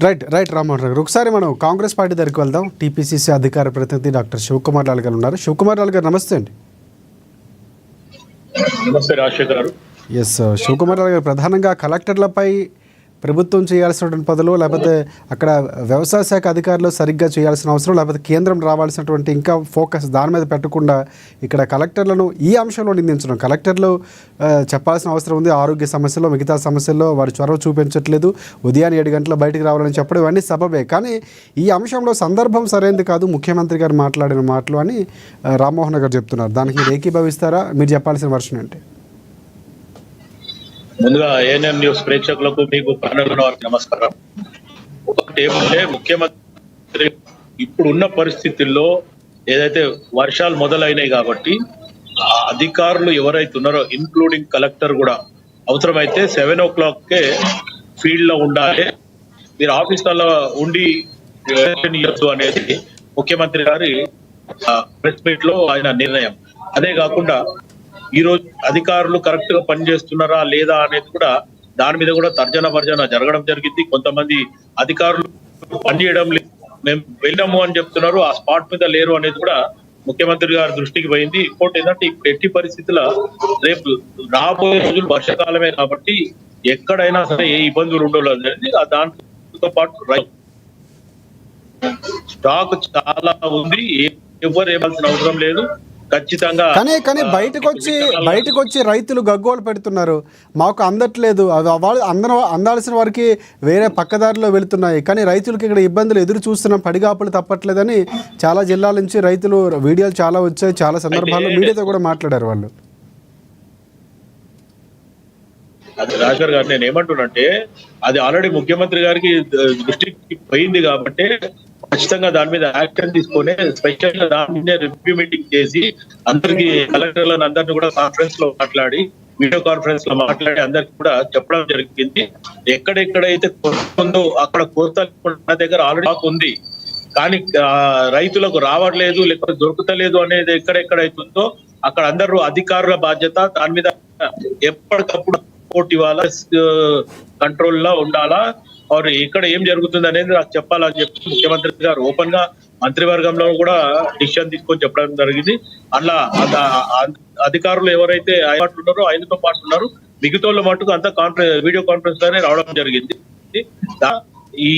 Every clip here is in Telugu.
రైట్ రైట్ రామ్మోహన్ రావు గారు, ఒకసారి మనం కాంగ్రెస్ పార్టీ దగ్గరికి వెళ్దాం. టీపీసీసీ అధికార ప్రతినిధి డాక్టర్ శివకుమార్ లాల్ గారు ఉన్నారు. శివకుమార్ లాల్ గారు నమస్తే అండి. నమస్తే రాజశేఖర్ గారు. ఎస్, శివకుమార్ లాల్ గారు, ప్రధానంగా కలెక్టర్లపై ప్రభుత్వం చేయాల్సినటువంటి పనులు, లేకపోతే అక్కడ వ్యవసాయ శాఖ అధికారులు సరిగ్గా చేయాల్సిన అవసరం, లేకపోతే కేంద్రం రావాల్సినటువంటి ఇంకా ఫోకస్ దాని మీద పెట్టకుండా ఇక్కడ కలెక్టర్లను ఈ అంశంలో నిందించడం. కలెక్టర్లు చెప్పాల్సిన అవసరం ఉంది. ఆరోగ్య సమస్యల్లో, మిగతా సమస్యల్లో వారు చొరవ చూపించట్లేదు, ఉదయాన్నే 7 గంటల బయటికి రావాలని చెప్పడం ఇవన్నీ సబబే. కానీ ఈ అంశంలో సందర్భం సరైనది కాదు, ముఖ్యమంత్రి గారు మాట్లాడిన మాటలు అని రామ్మోహన్ గారు చెప్తున్నారు. దానికి మీరు ఏకీభవిస్తారా? మీరు చెప్పాల్సిన వర్షన్ ఏంటి? ముందుగా ఏఎన్ఎం న్యూస్ ప్రేక్షకులకు, మీకు ప్యానెల్ వారికి నమస్కారం. ఒకటి ఏమంటే, ముఖ్యమంత్రి ఇప్పుడున్న పరిస్థితుల్లో ఏదైతే వర్షాలు మొదలైనాయి కాబట్టి ఆ అధికారులు ఎవరైతే ఉన్నారో, ఇన్క్లూడింగ్ కలెక్టర్ కూడా అవసరమైతే 7 o'clock ఫీల్డ్ లో ఉండాలి, మీరు ఆఫీసులలో ఉండి ఇవ్వచ్చు అనేది ముఖ్యమంత్రి గారి ప్రెస్ మీట్ లో ఆయన నిర్ణయం. అదే కాకుండా ఈ రోజు అధికారులు కరెక్ట్ గా పనిచేస్తున్నారా లేదా అనేది కూడా, దాని మీద కూడా తర్జన భర్జన జరగడం జరిగింది. కొంతమంది అధికారులు పనిచేయడం లేదు, మేము వెళ్ళాము అని చెప్తున్నారు, ఆ స్పాట్ మీద లేరు అనేది కూడా ముఖ్యమంత్రి గారి దృష్టికి పోయింది. ఇంకోటి ఏంటంటే, ఇప్పుడు ఎట్టి పరిస్థితుల రేపు రాబోయే రోజులు వర్షాకాలమే కాబట్టి ఎక్కడైనా సరే ఏ ఇబ్బందులు ఉండలేదు. దాంతో పాటు స్టాక్ చాలా ఉంది, ఎవరు ఏమాల్సిన అవసరం లేదు. ఖచ్చితంగా కానీ బయటకు వచ్చి రైతులు గగ్గోలు పెడుతున్నారు, మాకు అందట్లేదు, అందరూ అందాల్సిన వారికి వేరే పక్కదారిలో వెళుతున్నాయి, కానీ రైతులకి ఇక్కడ ఇబ్బందులు ఎదురు చూస్తున్నాం, పడిగాపులు తప్పట్లేదని చాలా జిల్లాల నుంచి రైతులు వీడియోలు చాలా వచ్చాయి. చాలా సందర్భాల్లో మీడియాతో కూడా మాట్లాడారు వాళ్ళు. అది రాజర్ గారు, నేను ఏమంటున్నంటే, అది ఆల్రెడీ ముఖ్యమంత్రి గారికి దృష్టికి పోయింది కాబట్టి ఖచ్చితంగా దాని మీద యాక్షన్ తీసుకొని స్పెషల్ గా దాని మీద రివ్యూ మీటింగ్ చేసి అందరికి, కలెక్టర్లను అందరినీ కూడా కాన్ఫరెన్స్ లో మాట్లాడి, వీడియో కాన్ఫరెన్స్ లో మాట్లాడి అందరికి కూడా చెప్పడం జరిగింది. ఎక్కడెక్కడైతే ఉందో అక్కడ కొరత దగ్గర ఆల్రెడీ ఉంది, కానీ రైతులకు రావట్లేదు లేకపోతే దొరుకుతలేదు అనేది ఎక్కడెక్కడైతుందో అక్కడ అందరూ అధికారుల బాధ్యత. దాని మీద ఎప్పటికప్పుడు రిపోర్ట్ ఇవ్వాలా, కంట్రోల్ లో ఉండాలా, और ఇక్కడ ఏం జరుగుతుంది అనేది నాకు చెప్పాలని చెప్పి ముఖ్యమంత్రి గారు ఓపెన్ గా మంత్రివర్గంలో కూడా డిసిషన్ తీసుకొని చెప్పడం జరిగింది. అలా అధికారులు ఎవరైతే ఉన్నారో ఆయనతో పాటు ఉన్నారు, మిగతా మటుకు అంతా వీడియో కాన్ఫరెన్స్ లోనే రావడం జరిగింది. ఈ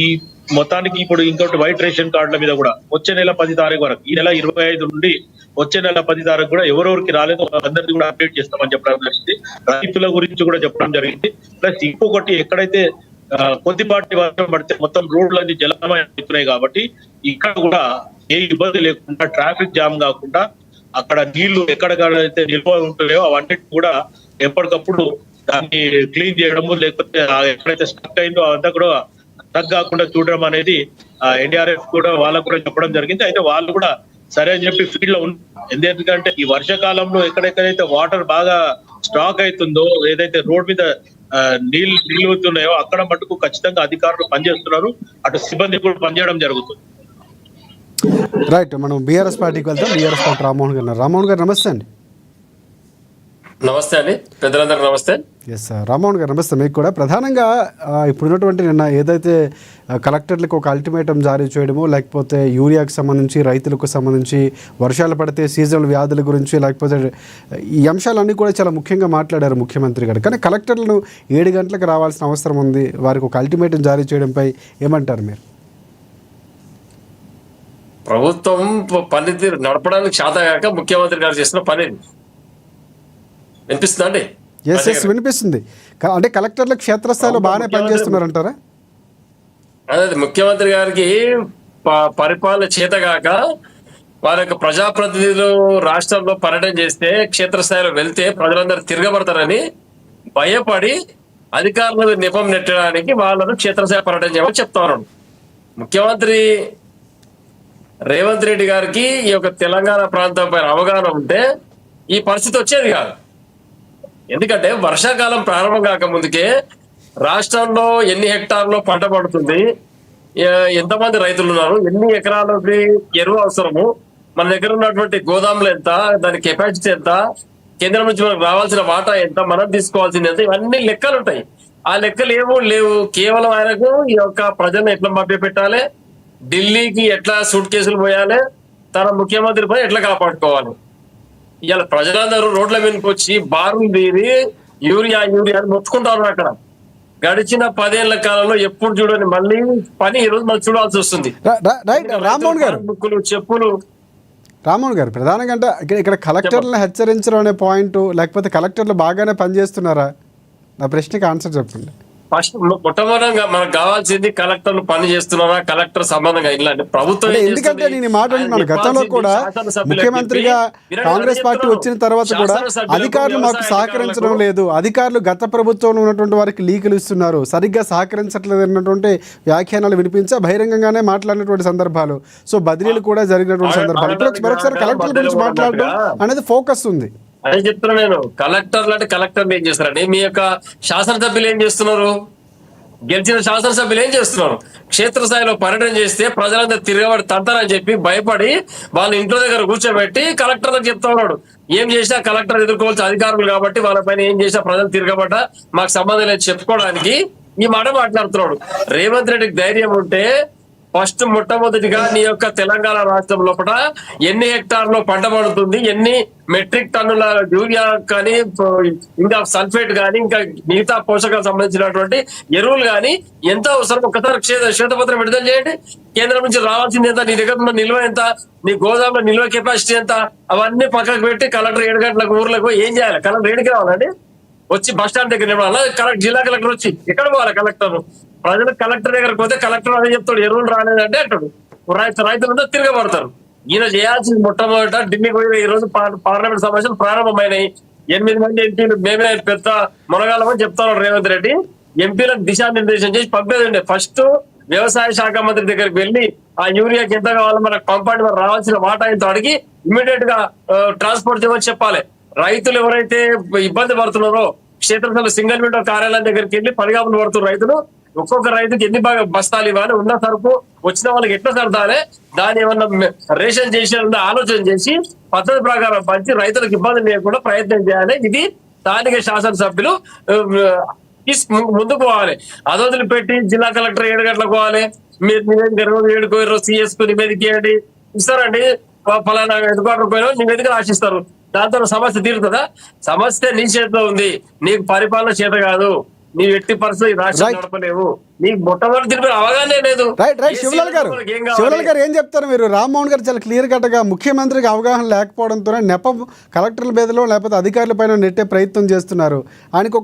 మొత్తానికి ఇప్పుడు ఇంకోటి వైట్ రేషన్ కార్డుల మీద కూడా వచ్చే నెల 10 తారీఖు వరకు, ఈ నెల 25 నుండి వచ్చే నెల 10 తారీఖు కూడా ఎవరెవరికి రాలేదో అందరికీ కూడా అప్డేట్ చేస్తామని చెప్పడం జరిగింది. రైతుల గురించి కూడా చెప్పడం జరిగింది. ప్లస్ ఇంకొకటి, ఎక్కడైతే కొద్దిపాటి వర్షం పడితే మొత్తం రోడ్లన్నీ జలమయం అవుతున్నాయి కాబట్టి ఇక్కడ కూడా ఏ ఇబ్బంది లేకుండా, ట్రాఫిక్ జామ్ కాకుండా, అక్కడ నీళ్లు ఎక్కడెక్కడైతే నిల్వ ఉంటున్నాయో అవన్నిటి కూడా ఎప్పటికప్పుడు దాన్ని క్లీన్ చేయడము, లేకపోతే ఎక్కడైతే స్టక్ అయిందో అదంతా కూడా స్టక్ కాకుండా చూడడం అనేది ఎన్డీఆర్ఎఫ్ కూడా వాళ్ళకు కూడా చెప్పడం జరిగింది. అయితే వాళ్ళు కూడా సరే అని చెప్పి ఫీల్డ్ లో ఎందుకంటే ఈ వర్షాకాలంలో ఎక్కడెక్కడైతే వాటర్ బాగా స్టాక్ అవుతుందో, ఏదైతే రోడ్ మీద నీళ్లు నిలుగుతున్నాయో అక్కడ మటుకు ఖచ్చితంగా అధికారులు పనిచేస్తున్నారు, అటు సిబ్బంది కూడా పనిచేయడం జరుగుతుంది. రైట్, మనం బీఆర్ఎస్ పార్టీకి వెళ్తాం. బీఆర్ఎస్ పార్టీ రామ్మోహన్ గారు. రామ్మోహన్ గారు నమస్తే అండి. నమస్తే అండి, పెద్దలందరూ నమస్తే. ఎస్ సార్, రామ్మోహన్ గారు నమస్తే. మీకు కూడా ప్రధానంగా ఇప్పుడున్నటువంటి నిన్న ఏదైతే కలెక్టర్లకు ఒక అల్టిమేటం జారీ చేయడమో, లేకపోతే యూరియాకి సంబంధించి, రైతులకు సంబంధించి, వర్షాలు పడితే సీజనల్ వ్యాధుల గురించి, లేకపోతే ఈ అంశాలన్నీ కూడా చాలా ముఖ్యంగా మాట్లాడారు ముఖ్యమంత్రి గారు. కానీ కలెక్టర్లను 7 గంటలకు రావాల్సిన అవసరం ఉంది, వారికి ఒక అల్టిమేటం జారీ చేయడంపై ఏమంటారు మీరు? ప్రభుత్వం పనితీరు నడపడానికి శాతగాక ముఖ్యమంత్రి గారు చేసిన పని వినిపిస్తుందా అండి? ఎస్ వినిపిస్తుంది. అంటే కలెక్టర్లు క్షేత్రస్థాయిలో బాగానే పనిచేస్తున్నారంటారా? అదే, ముఖ్యమంత్రి గారికి పరిపాలన చేతగాక వారి యొక్క ప్రజాప్రతినిధులు రాష్ట్రంలో పర్యటన చేస్తే, క్షేత్రస్థాయిలో వెళ్తే ప్రజలందరూ తిరగబడతారని భయపడి అధికారులను నిపం నెట్టడానికి వాళ్ళను క్షేత్రస్థాయి పర్యటన చేయమని చెప్తారు. ముఖ్యమంత్రి రేవంత్ రెడ్డి గారికి ఈ యొక్క తెలంగాణ ప్రాంతం పైన అవగాహన ఉంటే ఈ పరిస్థితి వచ్చేది కాదు. ఎందుకంటే వర్షాకాలం ప్రారంభం కాక ముందుకే రాష్ట్రంలో ఎన్ని హెక్టార్లో పంట పడుతుంది, ఎంతమంది రైతులు ఉన్నారు, ఎన్ని ఎకరాలకి ఎరువు అవసరము, మన దగ్గర ఉన్నటువంటి గోదాములు ఎంత, దాని కెపాసిటీ ఎంత, కేంద్రం నుంచి మనకు రావాల్సిన వాటా ఎంత, మనం తీసుకోవాల్సింది ఎంత, ఇవన్నీ లెక్కలు ఉంటాయి. ఆ లెక్కలు ఏమో లేవు. కేవలం ఆయనకు ఈ యొక్క ప్రజలను ఎట్లా మభ్యపెట్టాలి, ఢిల్లీకి ఎట్లా సూట్ కేసులు పోయాలి, తన ముఖ్యమంత్రి పై ఎట్లా కాపాడుకోవాలి. ఇవాళ ప్రజలందరూ రోడ్ల మీదకి వచ్చి బారులు తీరి యూరియా యూరియా అని మొత్తుకుంటారు. అక్కడ గడిచిన 10 ఏళ్ల కాలంలో ఎప్పుడు చూడని మళ్ళీ పని ఈ రోజు మనం చూడాల్సి వస్తుంది. రైట్ రామ్మోహన్ గారు, బుక్కులు చెప్పులు. రామ్మోహన్ గారు, ప్రధానంగా అంటే ఇక్కడ కలెక్టర్లను హెచ్చరించడం అనే పాయింట్, లేకపోతే కలెక్టర్లు బాగానే పనిచేస్తున్నారా? నా ప్రశ్నకి ఆన్సర్ చెప్పండి. ఫస్ట్ మొట్టమొదటిగా మనకు కావాల్సింది కలెక్టర్లు పని చేస్తున్నారా, కలెక్టర్ సంబంధంగా ఇలాంటి ప్రభుత్వం. ఎందుకంటే నేను మాట అంటున్నాను, గతంలో కూడా ముఖ్యమంత్రిగా కాంగ్రెస్ పార్టీ వచ్చిన తర్వాత కూడా అధికారులు మాకు సహకరించడం లేదు, అధికారులు గత ప్రభుత్వంలో ఉన్నటువంటి వారికి లీకులు ఇస్తున్నారు, సరిగ్గా సహకరించట్లేదు అన్నటువంటి వ్యాఖ్యానాలు వినిపించా బహిరంగంగానే మాట్లాడినటువంటి సందర్భాలు, సో బదిలీలు కూడా జరిగినటువంటి సందర్భాలు. ఇప్పుడు మరొకసారి కలెక్టర్ల గురించి మాట్లాడడం అనేది ఫోకస్ ఉంది. అదే చెప్తున్నా నేను. కలెక్టర్లు అంటే కలెక్టర్లు ఏం చేస్తారండి? మీ యొక్క శాసనసభ్యులు ఏం చేస్తున్నారు? గెలిచిన శాసనసభ్యులు ఏం చేస్తున్నారు? క్షేత్రస్థాయిలో పర్యటన చేస్తే ప్రజలందరూ తిరగబడి తంతారని చెప్పి భయపడి వాళ్ళ ఇంట్లో దగ్గర కూర్చోబెట్టి కలెక్టర్లకు చెప్తా ఉన్నాడు. ఏం చేసినా కలెక్టర్ ఎదుర్కోవాల్సిన అధికారులు కాబట్టి వాళ్ళపైన ఏం చేసినా ప్రజలు తిరగబడ్డా మాకు సంబంధం లేదు చెప్పుకోవడానికి ఈ మాట మాట్లాడుతున్నాడు. రేవంత్ రెడ్డికి ధైర్యం ఉంటే ఫస్ట్ మొట్టమొదటిగా నీ యొక్క తెలంగాణ రాష్ట్రం లోపల ఎన్ని హెక్టార్లో పంట పండుతుంది, ఎన్ని మెట్రిక్ టన్నుల యూరియా కానీ ఇంకా సల్ఫేట్ కానీ ఇంకా మిగతా పోషకాలకు సంబంధించినటువంటి ఎరువులు కానీ ఎంత అవసరం ఒక్కసారి శ్వేతపత్రం విడుదల చేయండి. కేంద్రం నుంచి రావాల్సింది ఎంత, నీ దగ్గర ఉన్న నిల్వ ఎంత, నీ గోదాంలో నిల్వ కెపాసిటీ ఎంత, అవన్నీ పక్కకు పెట్టి కలెక్టర్ 7 గంటలకు ఊర్లకు ఏం చేయాలి? కలెక్టర్ ఏడికి రావాలండి? వచ్చి బస్ స్టాండ్ దగ్గర నిలవాలా? జిల్లా కలెక్టర్ వచ్చి ఎక్కడ పోవాలి? కలెక్టర్ ప్రజలు కలెక్టర్ దగ్గరకు పోతే కలెక్టర్ అదే చెప్తాడు, ఎరువులు రాలేదంటే అంటాడు. రైతులంతా తిరగబడతారు. ఈయన చేయాల్సింది మొట్టమొదట ఢిల్లీకి పోయి ఈ రోజు పార్లమెంట్ సమావేశాలు ప్రారంభమైనాయి. 8 మంది ఎంపీలు మేమే పెద్ద మునగాలమని చెప్తారు రేవంత్ రెడ్డి. ఎంపీలకు దిశానిర్దేశం చేసి పంపేది ఉండే. ఫస్ట్ వ్యవసాయ శాఖ మంత్రి దగ్గరికి వెళ్ళి ఆ యూరియాకి ఎంత కావాలో మనకు పంపండి, మనకు రావాల్సిన వాటా ఇంత అడిగి ఇమ్మీడియట్ గా ట్రాన్స్పోర్ట్ చేయమని చెప్పాలి. రైతులు ఎవరైతే ఇబ్బంది పడుతున్నారో క్షేత్రస్థల సింగిల్ విండో కార్యాలయం దగ్గరికి వెళ్ళి పడిగాపులు పడుతున్నారు రైతులు. ఒక్కొక్క రైతుకి ఎన్ని బస్తాలు ఇవ్వాలి, ఉన్న సరుకు వచ్చిన వాళ్ళకి ఎట్లా సర్దాలి, దాన్ని ఏమన్నా రేషన్ చేసి ఆలోచన చేసి పద్ధతి ప్రకారం పంచి రైతులకు ఇబ్బంది లేకుండా ప్రయత్నం చేయాలి. ఇది స్థానిక శాసనసభ్యులు ముందుకు పోవాలి. అదొదిలి పెట్టి జిల్లా కలెక్టర్ 7 గంటలకు పోవాలి, మీరు నివేదిక 7 సిఎస్ కు నివేదిక ఇవ్వండి ఇస్తారండి. ఫలానా ఎదుగుబాటు పోయినా నివేదిక ఆశిస్తారు. దాంతో సమస్య తీరుతుందా? సమస్య నీ చేతిలో ఉంది. నీకు పరిపాలన చేత కాదు, నీ ఎట్టి పరిస్థితి రాష్ట్రం నడపలేవు, నీకు మొట్టమొదటి అవగాహన లేదు. శివలాల్ గారు ఏం చెప్తారు మీరు? రామ్మోహన్ గారు చాలా క్లియర్ కట్గా ముఖ్యమంత్రికి అవగాహన లేకపోవడంతోనే నెపం కలెక్టర్ల మీదలో లేకపోతే అధికారుల పైన నెట్టే ప్రయత్నం చేస్తున్నారు. ఆయనకు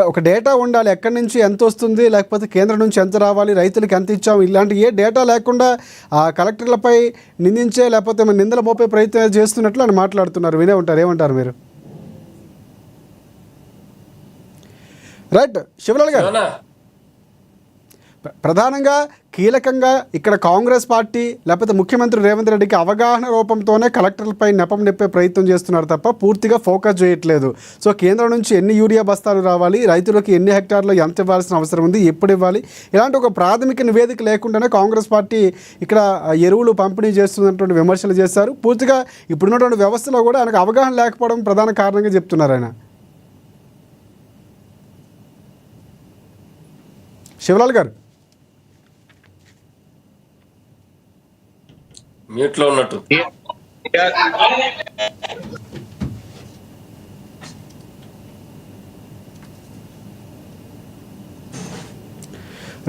ఒక డేటా ఉండాలి, ఎక్కడి నుంచి ఎంత వస్తుంది, లేకపోతే కేంద్రం నుంచి ఎంత రావాలి, రైతులకు ఎంత ఇచ్చాము, ఇలాంటి ఏ డేటా లేకుండా ఆ కలెక్టర్లపై నిందించే లేకపోతే నిందల మోపే ప్రయత్నం చేస్తున్నట్లు అని మాట్లాడుతున్నారు. వినే ఉంటారు, ఏమంటారు మీరు? రైట్ శివలాల్ గారు, ప్రధానంగా కీలకంగా ఇక్కడ కాంగ్రెస్ పార్టీ లేకపోతే ముఖ్యమంత్రి రేవంత్ రెడ్డికి అవగాహన రూపంతోనే కలెక్టర్లపై నెపం నెప్పే ప్రయత్నం చేస్తున్నారు తప్ప పూర్తిగా ఫోకస్ చేయట్లేదు. సో కేంద్రం నుంచి ఎన్ని యూరియా బస్తాలు రావాలి, రైతులకు ఎన్ని హెక్టార్లు ఎంత ఇవ్వాల్సిన అవసరం ఉంది, ఎప్పుడు ఇవ్వాలి, ఇలాంటి ఒక ప్రాథమిక నివేదిక లేకుండానే కాంగ్రెస్ పార్టీ ఇక్కడ ఎరువులు పంపిణీ చేస్తున్నటువంటి విమర్శలు చేశారు. పూర్తిగా ఇప్పుడున్నటువంటి వ్యవస్థలో కూడా ఆయనకు అవగాహన లేకపోవడం ప్రధాన కారణంగా చెప్తున్నారు ఆయన. శివలాల్ గారు మ్యూట్ లో ఉన్నట్టు.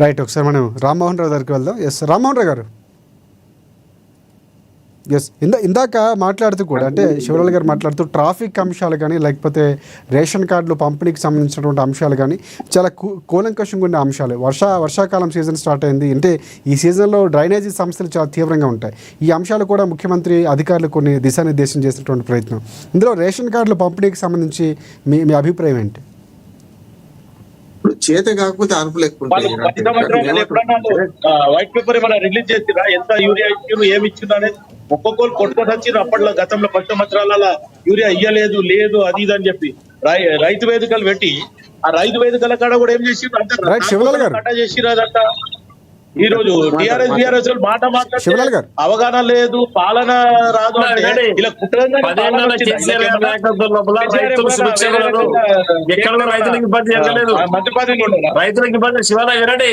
రైట్, ఒకసారి మనం రామ్మోహన్ రావు గారికి వెళ్దాం. ఎస్ రామ్మోహన్ రావు గారు, ఎస్ ఇందాక మాట్లాడుతూ కూడా అంటే శివలాల్ గారు మాట్లాడుతూ ట్రాఫిక్ అంశాలు కానీ లేకపోతే రేషన్ కార్డులు పంపిణీకి సంబంధించినటువంటి అంశాలు కానీ చాలా కూలంకషంగా ఉండే అంశాలు. వర్షాకాలం సీజన్ స్టార్ట్ అయింది అంటే ఈ సీజన్లో డ్రైనేజీ సమస్యలు చాలా తీవ్రంగా ఉంటాయి. ఈ అంశాలు కూడా ముఖ్యమంత్రి అధికారులు కొన్ని దిశానిర్దేశం చేసినటువంటి ప్రయత్నం. ఇందులో రేషన్ కార్డులు పంపిణీకి సంబంధించి మీ అభిప్రాయం ఏంటి? చేత కాకపోతే అరుపులు ఎక్కువ వైట్ పేపర్ ఏమైనా రిలీజ్ చేసిరా? ఎంత యూరియా ఇచ్చారు, ఏమి ఇచ్చింది అనేది ఒక్కొక్కరు కొట్టుకొని వచ్చిర్రు. అప్పట్లో గతంలో 10 సంవత్సరాల యూరియా ఇయ్యలేదు లేదు అది ఇది అని చెప్పి రైతు వేదికలు పెట్టి ఆ రైతు వేదికల కాడ కూడా ఏం చేసిర్రు అంటే చేసిరు అదంట. ఈ రోజు టిఆర్ఎస్ మాట శివలాల్ మాట్లాడితే గారు. అవగాహన లేదు, పాలన రాదు అంటే వినండి. ఇలా కుట్రగానే పాలన పదేళ్ల వచ్చింది. కేసీఆర్ గారి నాయకత్వం లోపల కేసీఆర్ రైతులు ఏమన్నా సుభిక్షంగా వేరే ఉన్నారు. రకంగా ఎక్కడ కూడా రైతులకు ఇబ్బంది జరగలేదు. మంత్రి పదవి ఉండదా? రైతులకు ఇబ్బంది శివాల వినండి,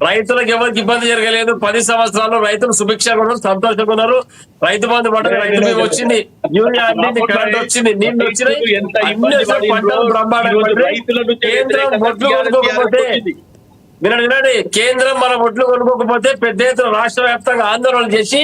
రైతులకు ఎవరికి ఇబ్బంది జరగలేదు. 10 సంవత్సరాల్లో రైతులు సుభిక్షంగా ఉన్నారు, సంతోషంగా ఉన్నారు. రైతు బంధు పడ్డది, రైతు బీమా వచ్చింది, యూరియా అందింది, కరెంట్ వచ్చింది, నీళ్లు వచ్చినాయి, ఎంత అన్ని ఇబ్బంది అసలు పడిందో, పంటలు బ్రహ్మాండంగా ఈరోజు పండినాయి. రైతుల నుంచి కేంద్రం వ్యతిరేకత ఒడ్లు TRS కొనుక్కోకపోతే వచ్చింది. వినండి, కేంద్రం మన ఒడ్లు కొనుక్కోకపోతే పెద్ద ఎత్తున రాష్ట్ర వ్యాప్తంగా ఆందోళన చేసి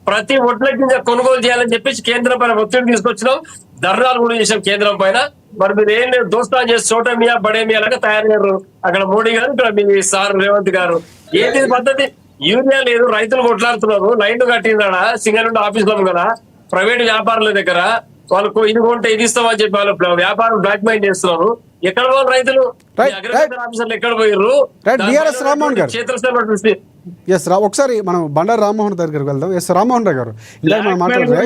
ప్రతి ఒడ్ల కింద కొనుగోలు చేయాలని చెప్పేసి కేంద్రం పైన ఒత్తిడి తీసుకొచ్చినాం. ధర్నాలు కూడా చేసాం కేంద్రం పైన. మరి మీరు ఏం లేదు, దోస్తాన్ చేసి చోటమియా బడేమియా లాగా తయారయ్యారు అక్కడ మోడీ గారు, ఇక్కడ మీ సార్ రేవంత్ గారు. ఏంటి పద్ధతి? యూరియా లేదు, రైతులు కొట్లాడుతున్నారు, లైన్లు కట్టిందాడ సింగల్ ఆఫీస్ లో కదా, ప్రైవేట్ వ్యాపారుల దగ్గర వాళ్ళకు ఇది కొంటే ఇది ఇస్తామని చెప్పి వాళ్ళ వ్యాపారం బ్లాక్ మెయిల్ చేస్తున్నారు. ఎక్కడ వాళ్ళు రైతులు? Right, అగ్రికల్చర్ ఆఫీసర్లు ఎక్కడ పోయిర్రు? Right, DRS రామ్మోహన్ గారు. క్షేత్రస్థాయి ఒకసారి మనం బండారు రామ్మోహన్ దగ్గరికి వెళ్దాం. ఎస్ రామ్మోహన్ రావు గారు, ఇందాక మనం మాట్లాడుతున్నాం